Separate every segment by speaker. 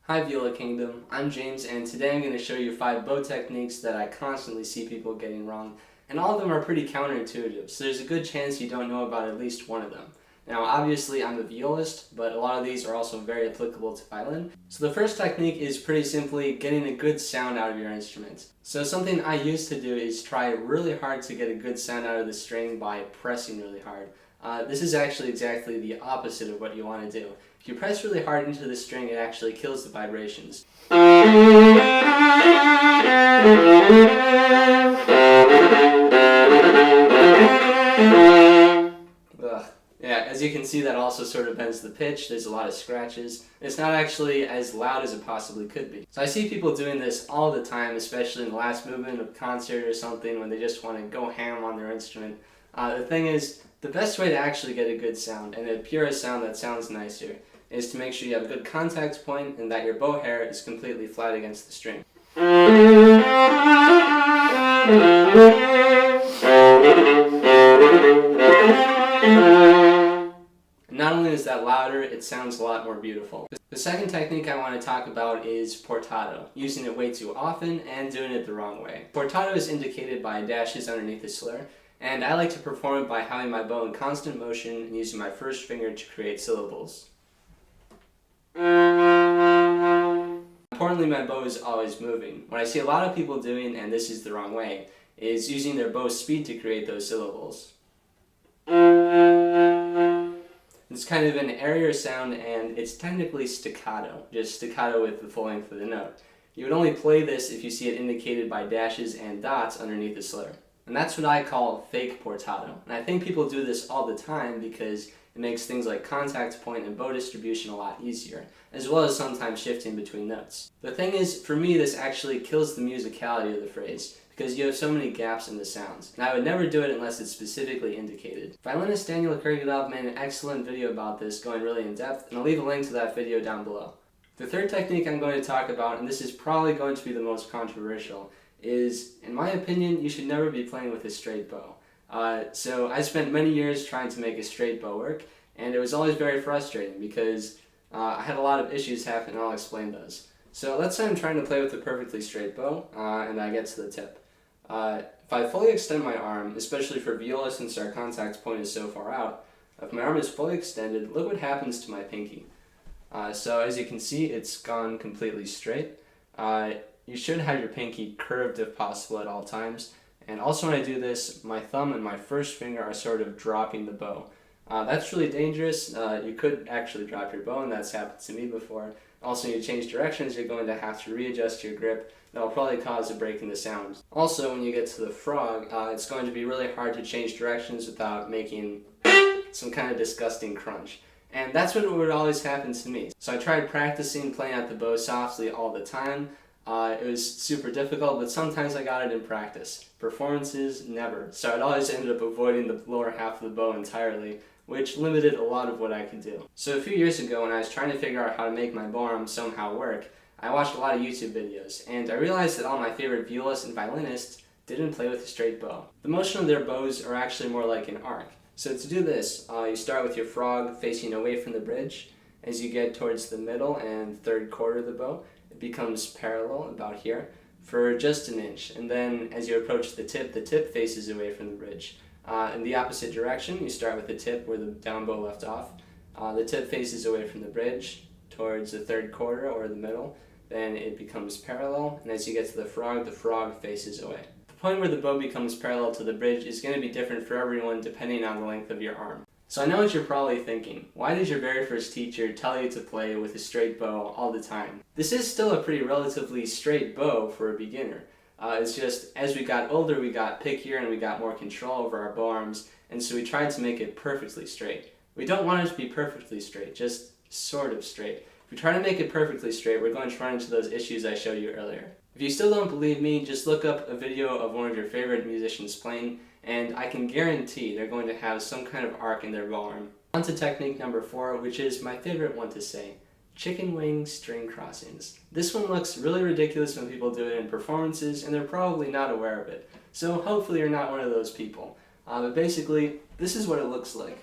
Speaker 1: Hi Viola Kingdom, I'm James, and today I'm going to show you 5 bow techniques that I constantly see people getting wrong, and all of them are pretty counterintuitive, so there's a good chance you don't know about at least one of them. Now obviously I'm a violist, but a lot of these are also very applicable to violin. So the first technique is pretty simply getting a good sound out of your instrument. So something I used to do is try really hard to get a good sound out of the string by pressing really hard. This is actually exactly the opposite of what you want to do. If you press really hard into the string, it actually kills the vibrations. Ugh. Yeah, as you can see, that also sort of bends the pitch. There's a lot of scratches. It's not actually as loud as it possibly could be. So I see people doing this all the time, especially in the last movement of a concert or something when they just want to go ham on their instrument. The thing is, the best way to actually get a good sound, and a purest sound that sounds nicer, is to make sure you have a good contact point and that your bow hair is completely flat against the string. Not only is that louder, it sounds a lot more beautiful. The second technique I want to talk about is portato, using it way too often and doing it the wrong way. Portato is indicated by dashes underneath the slur, and I like to perform it by having my bow in constant motion and using my first finger to create syllables. Importantly, my bow is always moving. What I see a lot of people doing, and this is the wrong way, is using their bow's speed to create those syllables. It's kind of an airier sound, and it's technically staccato, just staccato with the full length of the note. You would only play this if you see it indicated by dashes and dots underneath the slur. And that's what I call fake portato. And I think people do this all the time because it makes things like contact point and bow distribution a lot easier, as well as sometimes shifting between notes. The thing is, for me, this actually kills the musicality of the phrase, because you have so many gaps in the sounds, and I would never do it unless it's specifically indicated. Violinist Daniel Kurganov made an excellent video about this, going really in depth, and I'll leave a link to that video down below. The third technique I'm going to talk about, and this is probably going to be the most controversial, is, in my opinion, you should never be playing with a straight bow. So I spent many years trying to make a straight bow work, and it was always very frustrating because I had a lot of issues happen, and I'll explain those. So let's say I'm trying to play with a perfectly straight bow, and I get to the tip. If I fully extend my arm, especially for viola since our contact point is so far out, if my arm is fully extended, look what happens to my pinky. So as you can see, it's gone completely straight. You should have your pinky curved if possible at all times. And also when I do this, my thumb and my first finger are sort of dropping the bow. That's really dangerous. You could actually drop your bow, and that's happened to me before. Also, when you change directions, you're going to have to readjust your grip. That'll probably cause a break in the sound. Also, when you get to the frog, it's going to be really hard to change directions without making some kind of disgusting crunch. And that's what would always happen to me. So I tried practicing playing at the bow softly all the time. It was super difficult, but sometimes I got it in practice. Performances, never. So I'd always ended up avoiding the lower half of the bow entirely, which limited a lot of what I could do. So a few years ago, when I was trying to figure out how to make my bow arm somehow work, I watched a lot of YouTube videos, and I realized that all my favorite violists and violinists didn't play with a straight bow. The motion of their bows are actually more like an arc. So to do this, you start with your frog facing away from the bridge. As you get towards the middle and third quarter of the bow, it becomes parallel about here for just an inch, and then as you approach the tip faces away from the bridge. In the opposite direction, you start with the tip where the down bow left off. The tip faces away from the bridge towards the third quarter or the middle, then it becomes parallel, and as you get to the frog faces away. The point where the bow becomes parallel to the bridge is going to be different for everyone depending on the length of your arm. So I know what you're probably thinking. Why did your very first teacher tell you to play with a straight bow all the time? This is still a pretty relatively straight bow for a beginner. It's just, as we got older, we got pickier and we got more control over our bow arms, and so we tried to make it perfectly straight. We don't want it to be perfectly straight, just sort of straight. If we try to make it perfectly straight, we're going to run into those issues I showed you earlier. If you still don't believe me, just look up a video of one of your favorite musicians playing, and I can guarantee they're going to have some kind of arc in their bow arm. On to technique number 4, which is my favorite one to say. Chicken wing string crossings. This one looks really ridiculous when people do it in performances, and they're probably not aware of it. So hopefully you're not one of those people. But basically, this is what it looks like.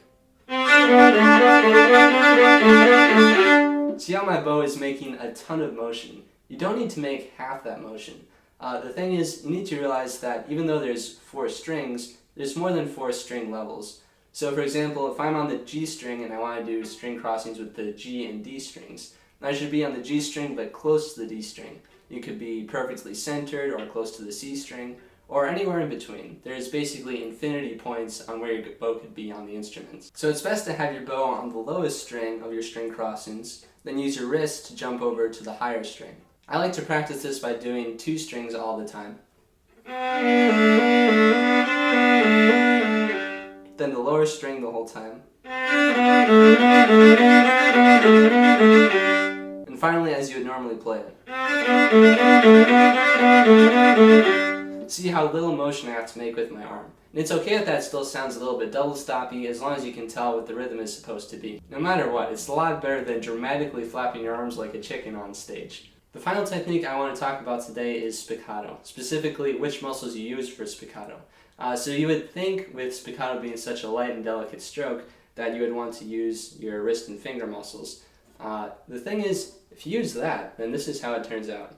Speaker 1: See how my bow is making a ton of motion? You don't need to make half that motion. The thing is, you need to realize that even though there's 4 strings, there's more than 4 string levels. So for example, if I'm on the G string and I want to do string crossings with the G and D strings, I should be on the G string but close to the D string. You could be perfectly centered or close to the C string, or anywhere in between. There's basically infinity points on where your bow could be on the instruments. So it's best to have your bow on the lowest string of your string crossings, then use your wrist to jump over to the higher string. I like to practice this by doing 2 strings all the time. Then the lower string the whole time. And finally as you would normally play it. See how little motion I have to make with my arm. And it's okay if that still sounds a little bit double stoppy as long as you can tell what the rhythm is supposed to be. No matter what, it's a lot better than dramatically flapping your arms like a chicken on stage. The final technique I want to talk about today is spiccato, specifically which muscles you use for spiccato. So you would think with spiccato being such a light and delicate stroke that you would want to use your wrist and finger muscles. The thing is, if you use that, then this is how it turns out.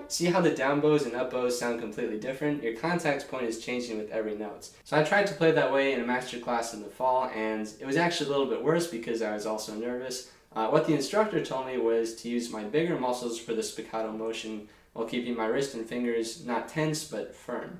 Speaker 1: See how the down bows and up bows sound completely different? Your contact point is changing with every note. So I tried to play that way in a master class in the fall, and it was actually a little bit worse because I was also nervous. What the instructor told me was to use my bigger muscles for the spiccato motion while keeping my wrist and fingers not tense but firm.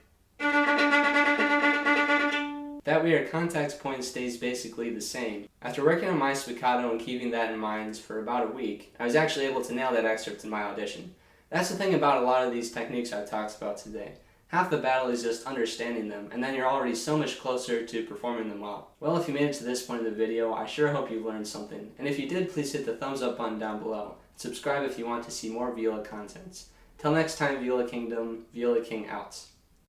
Speaker 1: That way your contact point stays basically the same. After working on my spiccato and keeping that in mind for about a week, I was actually able to nail that excerpt in my audition. That's the thing about a lot of these techniques I've talked about today. Half the battle is just understanding them, and then you're already so much closer to performing them well. Well, if you made it to this point of the video, I sure hope you learned something. And if you did, please hit the thumbs up button down below. Subscribe if you want to see more viola contents. Till next time, Viola Kingdom, Viola King out.